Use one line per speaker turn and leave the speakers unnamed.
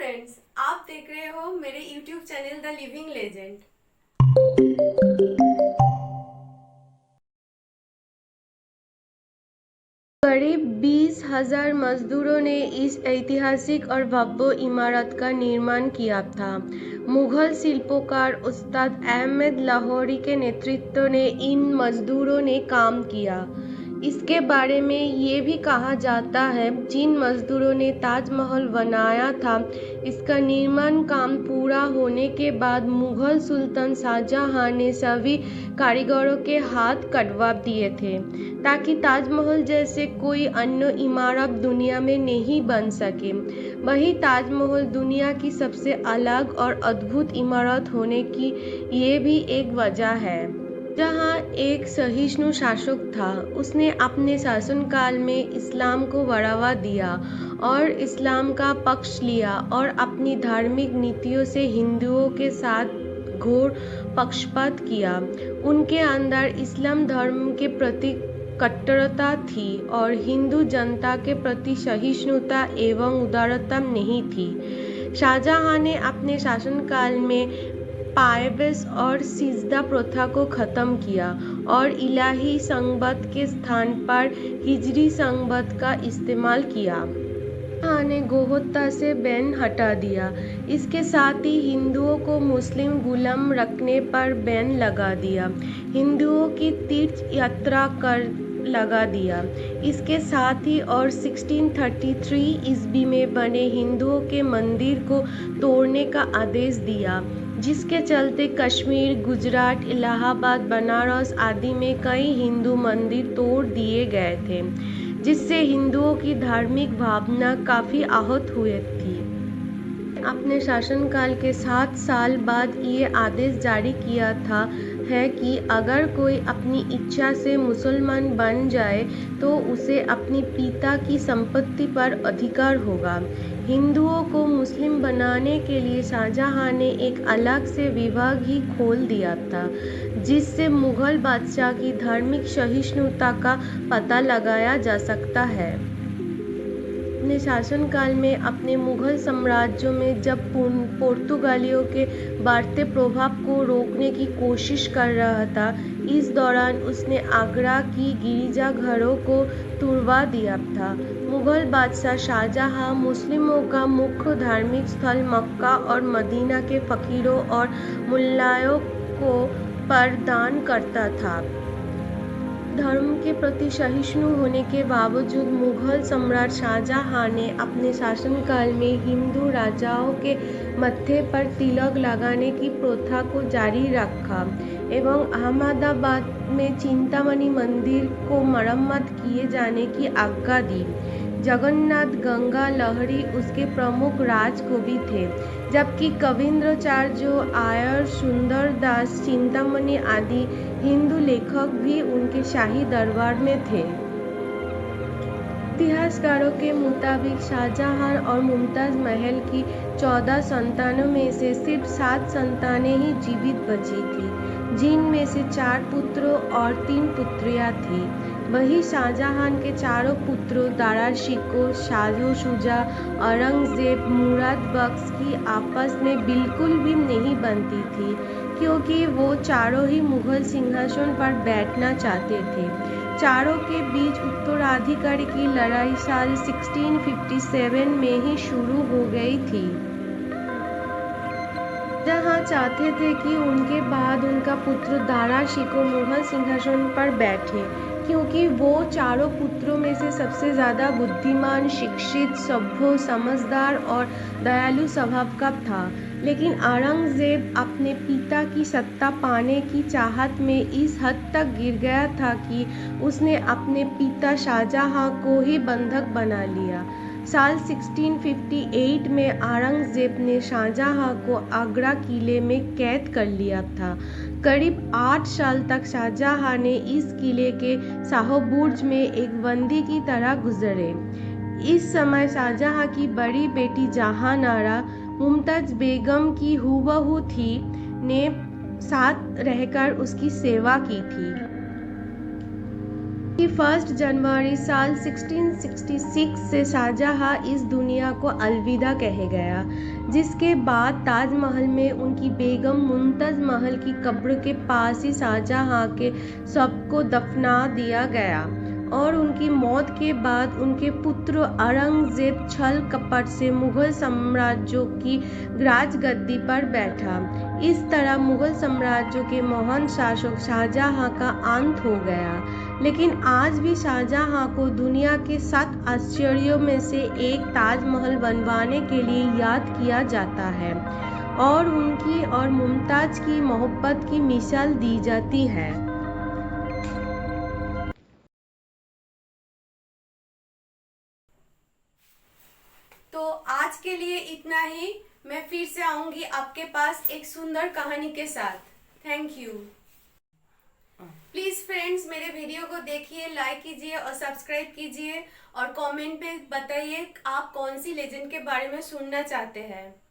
Friends, आप देख रहे हो मेरे YouTube channel the living legend.
करीब 20,000 मजदूरों ने इस ऐतिहासिक और भव्य इमारत का निर्माण किया था। मुगल शिल्पकार उस्ताद अहमद लाहौरी के नेतृत्व में इन मजदूरों ने काम किया। इसके बारे में ये भी कहा जाता है, जिन मजदूरों ने ताजमहल बनाया था, इसका निर्माण काम पूरा होने के बाद मुगल सुल्तान शाहजहां ने सभी कारीगरों के हाथ कटवा दिए थे, ताकि ताजमहल जैसे कोई अन्य इमारत दुनिया में नहीं बन सके। वही ताजमहल दुनिया की सबसे अलग और अद्भुत इमारत होने की ये भी एक वजह है। जहाँ एक सहिष्णु शासक था, उसने अपने शासनकाल में इस्लाम को बढ़ावा दिया और इस्लाम का पक्ष लिया और अपनी धार्मिक नीतियों से हिंदुओं के साथ घोर पक्षपात किया। उनके अंदर इस्लाम धर्म के प्रति कट्टरता थी और हिंदू जनता के प्रति सहिष्णुता एवं उदारता नहीं थी। शाहजहां ने अपने शासनकाल में पायबस और सिजदा प्रथा को खत्म किया और इलाही संबत के स्थान पर हिजरी संबत का इस्तेमाल किया। शाहजहां ने गोहत्या से बैन हटा दिया। इसके साथ ही हिंदुओं को मुस्लिम गुलाम रखने पर बैन लगा दिया। हिंदुओं की तीर्थ यात्रा कर लगा दिया। इसके साथ ही और 1633 ईस्वी में बने हिंदुओं के मंदिर को तोड़ने का आदेश दिया, जिसके चलते कश्मीर, गुजरात, इलाहाबाद, बनारस आदि में कई हिंदू मंदिर तोड़ दिए गए थे, जिससे हिंदुओं की धार्मिक भावना काफी आहत हुई थी। अपने शासनकाल के 7 साल बाद ये आदेश जारी किया था है कि अगर कोई अपनी इच्छा से मुसलमान बन जाए तो उसे अपनी पिता की संपत्ति पर अधिकार होगा। हिंदुओं को मुस्लिम बनाने के लिए शाहजहां ने एक अलग से विभाग ही खोल दिया था, जिससे मुगल बादशाह की धार्मिक सहिष्णुता का पता लगाया जा सकता है। अपने शासनकाल में अपने मुगल साम्राज्य में जब पुर्तगालियों के बढ़ते प्रभाव को रोकने की कोशिश कर रहा था, इस दौरान उसने आगरा की गिरजाघरों को तुड़वा दिया था। मुगल बादशाह शाहजहां मुस्लिमों का मुख्य धार्मिक स्थल मक्का और मदीना के फकीरों और मुल्लाओं को पर दान करता था। धर्म के प्रति सहिष्णु होने के बावजूद मुगल सम्राट शाहजहां ने अपने शासनकाल में हिंदू राजाओं के मत्थे पर तिलक लगाने की प्रथा को जारी रखा एवं अहमदाबाद में चिंतामणि मंदिर को मरम्मत किए जाने की आज्ञा दी। जगन्नाथ गंगा लहरी उसके प्रमुख राजकवि थे, जबकि कवींद्राचार्य आयर, सुंदर दास, चिंतामणि आदि हिंदू लेखक भी उनके शाही दरबार में थे। इतिहासकारों के मुताबिक शाहजहां और मुमताज महल की 14 संतानों में से सिर्फ 7 संतानें ही जीवित बची थी, जिनमें से 4 पुत्र और 3 पुत्रियां थीं। वही शाहजहां के चारों पुत्रों दारा शिकोह, शाह शुजा, औरंगजेब, मुराद बख्श की आपस में बिल्कुल भी नहीं बनती थी, क्योंकि वो चारों ही मुगल सिंहासन पर बैठना चाहते थे। चारों के बीच उत्तराधिकारी की लड़ाई साल 1657 में ही शुरू हो गई थी। जहां चाहते थे कि उनके बाद उनका पुत्र दारा शिकोह मुगल सिंहासन पर बैठे, क्योंकि वो चारों पुत्रों में से सबसे ज़्यादा बुद्धिमान, शिक्षित, सभ्य, समझदार और दयालु स्वभाव का था। लेकिन औरंगजेब अपने पिता की सत्ता पाने की चाहत में इस हद तक गिर गया था कि उसने अपने पिता शाहजहां को ही बंधक बना लिया। साल 1658 में औरंगजेब ने शाहजहां को आगरा किले में कैद कर लिया था। करीब 8 साल तक शाहजहां ने इस किले के शाहबुर्ज में एक बंदी की तरह गुजारे। इस समय शाहजहां की बड़ी बेटी जहानारा, मुमताज बेगम की हूबहू थी, ने साथ रहकर उसकी सेवा की थी। कि 1 जनवरी साल 1666 से शाहजहां इस दुनिया को अलविदा कह गया, जिसके बाद ताजमहल में उनकी बेगम मुमताज़ महल की कब्र के पास ही शाहजहां के शव को दफना दिया गया और उनकी मौत के बाद उनके पुत्र औरंगजेब छल कपट से मुगल साम्राज्य की राजगद्दी पर बैठा। इस तरह मुगल साम्राज्य के महान शासक शाहजहां का अंत हो गया। लेकिन आज भी शाहजहां को दुनिया के 7 आश्चर्यों में से एक ताजमहल बनवाने के लिए याद किया जाता है और उनकी और मुमताज की मोहब्बत की मिसाल दी जाती है।
तो आज के लिए इतना ही। मैं फिर से आऊंगी आपके पास एक सुंदर कहानी के साथ। Thank you. प्लीज फ्रेंड्स, मेरे वीडियो को देखिए, लाइक कीजिए और सब्सक्राइब कीजिए और कमेंट पे बताइए आप कौन सी लेजेंड के बारे में सुनना चाहते हैं।